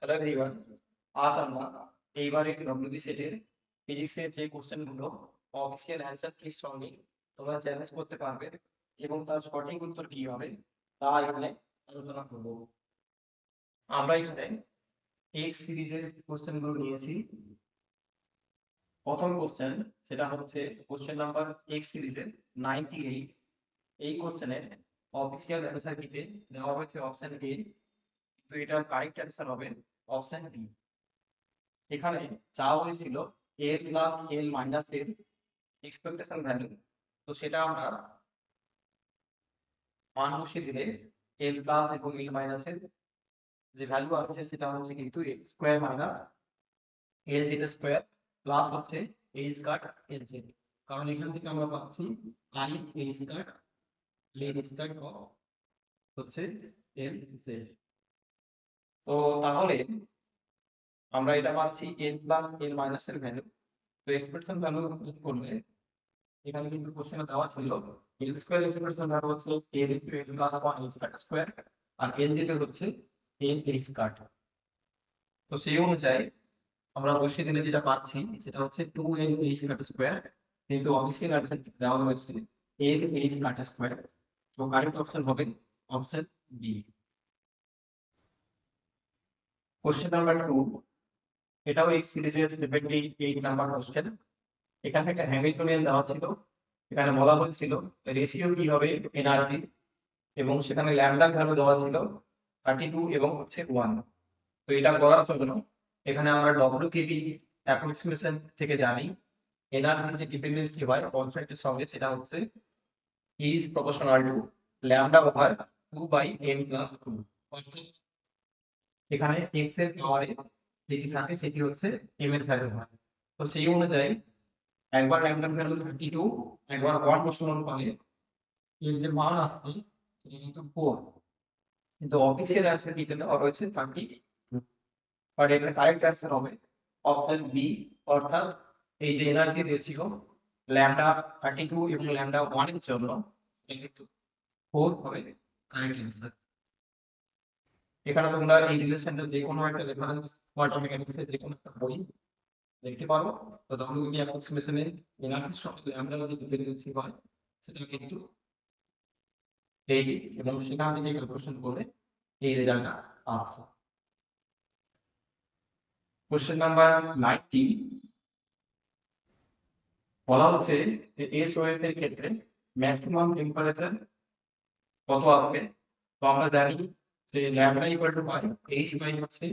Hello everyone, আজ আমরা এইবারের ডব্লিউবি সেটের ফিজিক্সের যে কোশ্চেনগুলো অফিসিয়াল অ্যান্সার কির সঙ্গে তোমরা চ্যালেঞ্জ করতে পারবে এবং তার সঠিক উত্তর কি হবে তা এখানে আলোচনা করব। আমরা এখানে এক্স সিরিজের কোশ্চেনগুলো নিয়েছি। প্রথম কোশ্চেন, সেটা হচ্ছে কোশ্চেন নাম্বার এক্স সিরিজের 98। এই কোশ্চেনের অফিসিয়াল অ্যান্সার কিতে দেওয়া হয়েছে অপশন এ, তো এটার কারেক্ট অ্যান্সার হবে অপশন বি। এখানে চাওয়া হয়েছিল এল প্লাস এল মাইনাস এর এক্সপেকটেশন ভ্যালু, তো সেটা আমরা মান বসিয়ে দিলে এল প্লাস এবং এল মাইনাস এর যে ভ্যালু আসছে সেটা হচ্ছে কিন্তু x square minus L Z square plus হচ্ছে এ স্কোয়ার এল জেড, কারণ এখান থেকে আমরা পাচ্ছি I A square L square হচ্ছে এল জেড। তো তাহলে আমরা এটা পাচ্ছি এল প্লাস এল মাইনাস এর ভ্যালু। তো এক্সপেকটেশন ভ্যালু করলে এখানে কিন্তু কোশ্চেনে দেওয়া ছিল এল স্কয়ার এক্সপ্রেশন ভ্যালু হচ্ছে এল ইনটু এল প্লাস 1 এল স্কয়ার আর এল যেটা হচ্ছে এল এক্স কাট। তো সেই অনুযায়ী আমরা বসিয়ে দিলে যেটা পাচ্ছি সেটা হচ্ছে 2 এল এইচ কাট স্কয়ার, কিন্তু অফিসিয়াল অ্যান্সার দেওয়া হয়েছে এল এইচ কাট স্কয়ার। তো কারেক্ট অপশন হবে অপশন বি। কোশ্চেন নাম্বার 2, এটাও এক্স সিরিজের 78 নাম্বার কোশ্চেন। এখানে একটা হ্যামিল্টনিয়ান দেওয়া ছিল। এখানে বলা হয়েছিল রেশিও কি হবে এনার্জি, এবং সেখানে ল্যামডার ভ্যালু দেওয়া ছিল 32 এবং হচ্ছে 1। তো এটা করার জন্য এখানে আমরা ডব্লিউকেবি অ্যাপ্রক্সিমেশন থেকে জানি এনার্জি যে ডিপেন্ডেন্সি হয় কনস্ট্যান্টের সঙ্গে সেটা হচ্ছে is proportional to lambda over 2 by n plus 2। অর্থাৎ এখানে x এর পাওয়ারে যেটি থাকে সেটি হচ্ছে m এর ভ্যালু হয়। তো সেই অনুযায়ী একবার ল্যামডার ভ্যালু 32, একবার 1 বসানোর ফলে এর যে মান আসছে সেটা কিন্তু 4, কিন্তু অফিসিয়াল অ্যান্সার দিতে দেওয়া রয়েছে 30। বাট এটার কারেক্ট অ্যান্সার হবে অপশন বি, অর্থাৎ এই যে এনার্জি রেশিও ল্যামডা 32 এবং ল্যামডা 1 এর জন্য এটা কিন্তু 4 হবে কারেক্ট অ্যান্সার। এখানে তোমরা এই রিলেশনটা যে কোনো একটা রেফারেন্স কোয়ান্টাম মেকানিক্সের যে কোনো একটা বই দেখতে পারো। তো ডব্লিউবি অ্যাপ্রক্সিমেশনে এনার্জির সঙ্গে ল্যামডার যে ডিপেন্ডেন্সি হয় সেটা কিন্তু এই, এবং সেখান থেকে ক্যালকুলেশন করে এই রেজাল্টটা আসছে। কোশ্চেন নাম্বার 90 বলা হচ্ছে যে এস ওয়েভ এর ক্ষেত্রে ম্যাক্সিমাম টেম্পারেচার কত আসবে। তো আমরা জানি যে lambda equal to pi H by হচ্ছে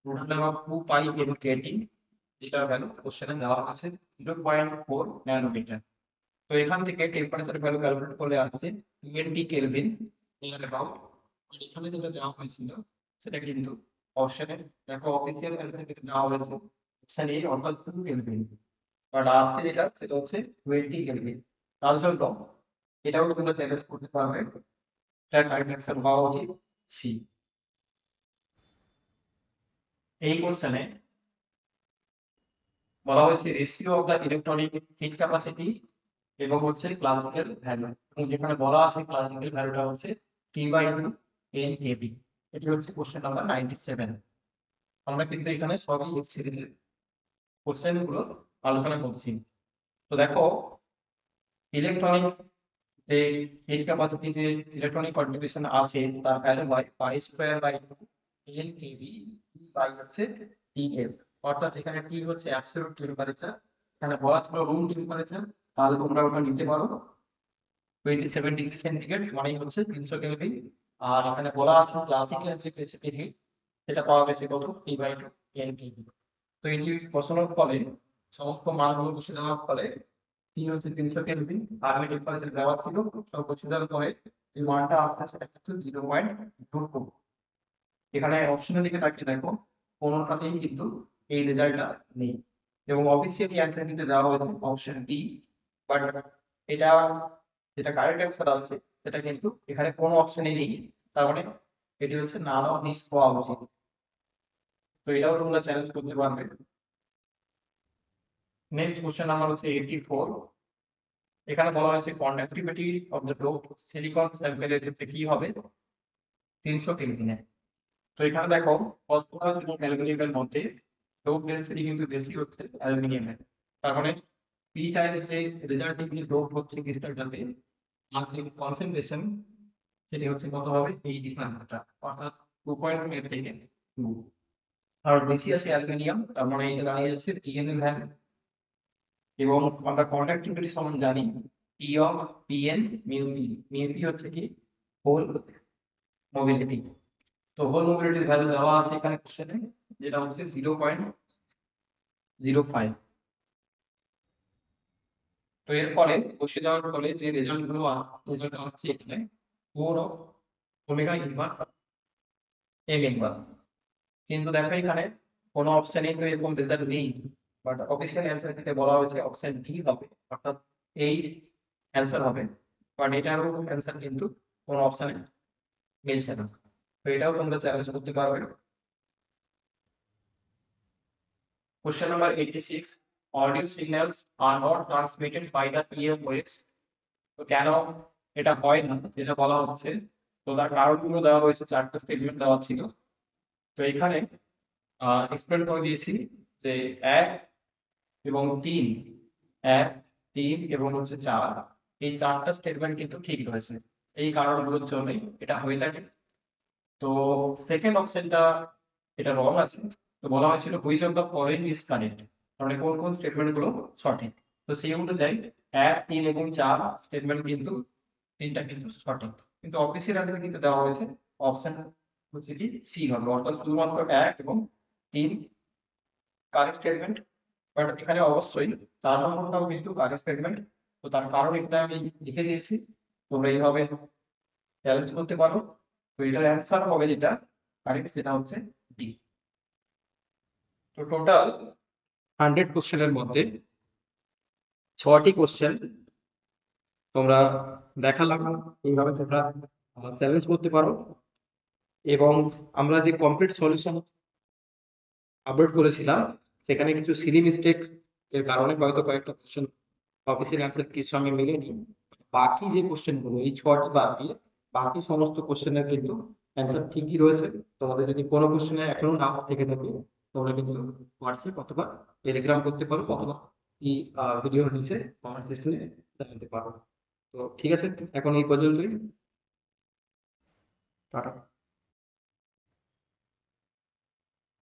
root number 2 pi N KT, যেটা ভ্যালু কোশ্চেনে দেওয়া আছে 0.4 ন্যানোমিটার। তো এখান থেকে টেম্পারেচার ভ্যালু ক্যালকুলেট করলে আসছে 20 কেলভিন নিয়ার অ্যাবাউট। এখানে যেটা দেওয়া হয়েছিল সেটা কিন্তু অপশনে দেখো অফিসিয়াল অ্যান্সার যেটা দেওয়া হয়েছে অপশন এ অর্থাৎ 2 কেলভিন, বাট আসছে যেটা সেটা হচ্ছে 20 কেলভিন। তার জন্য এটাও তোমরা চ্যালেঞ্জ করতে পারবে। এটার কারেক্ট অ্যান্সার হওয়া উচিত সি। এই কোশ্চেনে বলা হয়েছে ratio of the electronic hit capacity এবং হচ্ছে ক্লাসিক্যাল ভ্যালু, এবং যেখানে বলা আছে ক্লাসিক্যাল ভ্যালুটা হচ্ছে T/2 n kb। এটি হচ্ছে কোশ্চেন নাম্বার 97। আমরা কিন্তু এখানে সবই এক্স সিরিজের কোশ্চেন গুলো আলোচনা করছি। তো দেখো ইলেকট্রনিক যে হিট ক্যাপাসিটি যে ইলেকট্রনিক কন্ট্রিবিউশন আছে তার ভ্যালু হয় pi square by 2 n kb by হচ্ছে tl। অর্থাৎ এখানে টি হচ্ছে অ্যাবসলিউট টেম্পারেচার, এখানে বলা ছিল রুম টেম্পারেচার, তাহলে তোমরা ওটা নিতে পারো 27 ডিগ্রি সেন্টিগ্রেড মানে হচ্ছে 300 কেলভিন। আর এখানে বলা আছে ক্লাসিক্যাল যে স্পেসিফিক হিট সেটা পাওয়া গেছে কত T/2 n কেলভিন। তো এটি বসানোর ফলে সমস্ত মানগুলো বসে দেওয়ার ফলে টি হচ্ছে 300 কেলভিন আর টেম্পারেচার দেওয়া ছিল, সব বসে দেওয়ার পরে যে মানটা আসছে সেটা কিন্তু 0.22। এখানে অপশনের দিকে তাকিয়ে দেখো কোনোটাতেই কিন্তু এই রেজাল্টটা নেই, এবং অফিসিয়ালি অ্যান্সার কিন্তু দেওয়া হয়েছে অপশন বি। বাট এটা যেটা কারেক্ট অ্যান্সার আছে সেটা কিন্তু এখানে কোনো অপশনে নেই, তার মানে এটি হচ্ছে নাল অফ দিস হওয়া উচিত। তো এটাও তোমরা চ্যালেঞ্জ করতে পারবে। নেক্সট কোশ্চেন নাম্বার হচ্ছে 84। এখানে বলা হয়েছে conductivity of the dope silicon স্যাম্পেলের ক্ষেত্রে কি হবে 300 কেলভিনে। তো এখানে দেখো ফসফরাস এবং অ্যালুমিনিয়ামের মধ্যে ডোপ ডেন্সিটি কিন্তু বেশি হচ্ছে অ্যালুমিনিয়ামের। তার মানে পি টাইমস যে রেজাল্টিভলি ডোপ হচ্ছে ক্রিস্টালটাতে, আর যে কনসেন্ট্রেশন সেটি হচ্ছে কত হবে, এই ডিফারেন্সটা, অর্থাৎ 2.2 এর থেকে 2 আর বেশি আছে অ্যালুমিনিয়াম। তার মানে এটা দাঁড়িয়ে যাচ্ছে পিএন এর ভ্যালু। এবং আমরা কন্ডাক্টিভিটি সমান জানি P of PN mu P. Mu P হচ্ছে কি হোল মোবিলিটি। তো হোল মোবিলিটির ভ্যালু দেওয়া আছে এখানে কোশ্চেনে, যেটা হচ্ছে 0.05। তো এরপরে বসে যাওয়ার ফলে যে রেজাল্ট আসছে এখানে 4 of omega inverse M inverse. কিন্তু দেখো এখানে কোনো অপশনেই তো এরকম রেজাল্ট নেই, বাট অফিসিয়াল অ্যান্সার থেকে বলা হয়েছে অপশন ডি হবে, অর্থাৎ এই অ্যান্সার হবে। বাট এটারও অ্যান্সার কিন্তু কোনো অপশনে মিলছে না। তো এটাও তোমরা চ্যালেঞ্জ করতে পারবে। Question number 86. Audio signals are not transmitted by the PM waves. তো কেন এটা হয় না যেটা বলা হচ্ছে, তো তার কারণগুলো দেওয়া হয়েছে, চারটা স্টেটমেন্ট দেওয়া ছিল। তো এখানে এক্সপ্লেন করে দিয়েছি যে 1 এবং 3, 1, 3 এবং হচ্ছে 4, এই চারটা স্টেটমেন্ট কিন্তু ঠিক রয়েছে। এই কারণগুলোর জন্যই এটা হয়ে থাকে। তো সেকেন্ড অপশনটা এটা রং আছে। তো বলা হয়েছিল which of the following is correct, মানে কোন কোন স্টেটমেন্ট গুলো সঠিক। তো সেই অনুযায়ী 1, 3 এবং 4 স্টেটমেন্ট কিন্তু তিনটা কিন্তু সঠিক, কিন্তু অফিসিয়াল অ্যান্সার কিন্তু দেওয়া হয়েছে অপশন হচ্ছে কি সি হবে, অর্থাৎ শুধুমাত্র 1 এবং 3 কারেক্ট স্টেটমেন্ট। বাট এখানে অবশ্যই 4 নম্বরটাও কিন্তু কারেক্ট স্টেটমেন্ট। তো তার কারণ এখানে আমি লিখে দিয়েছি, তোমরা এইভাবে চ্যালেঞ্জ করতে পারো। তো এটার অ্যান্সার হবে যেটা কারেক্ট, সেটা হচ্ছে ডি। তো টোটাল 100 কোশ্চেনের মধ্যে 6টি কোশ্চেন তোমরা দেখালাম, এইভাবে তোমরা চ্যালেঞ্জ করতে পারো। এবং আমরা যে কমপ্লিট সলিউশন আপলোড করেছিলাম সেখানে কিছু সিলি মিস্টেক এর কারণে হয়তো কয়েকটা কোশ্চেন অফিসিয়াল অ্যান্সার কিছু সঙ্গে মিলেনি। বাকি যে কোশ্চেন গুলো এই 6টি বাদ দিয়ে বাকি সমস্ত কোশ্চেনের কিন্তু অ্যান্সার ঠিকই রয়েছে। তোমাদের যদি কোনো কোশ্চেনে এখনো না থেকে থাকে তোমরা কিন্তু হোয়াটসঅ্যাপ অথবা টেলিগ্রাম করতে পারো, অথবা এই ভিডিওর নিচে কমেন্ট সেকশনে জানাতে পারো। তো ঠিক আছে, এখন এই পর্যন্তই। টাটা।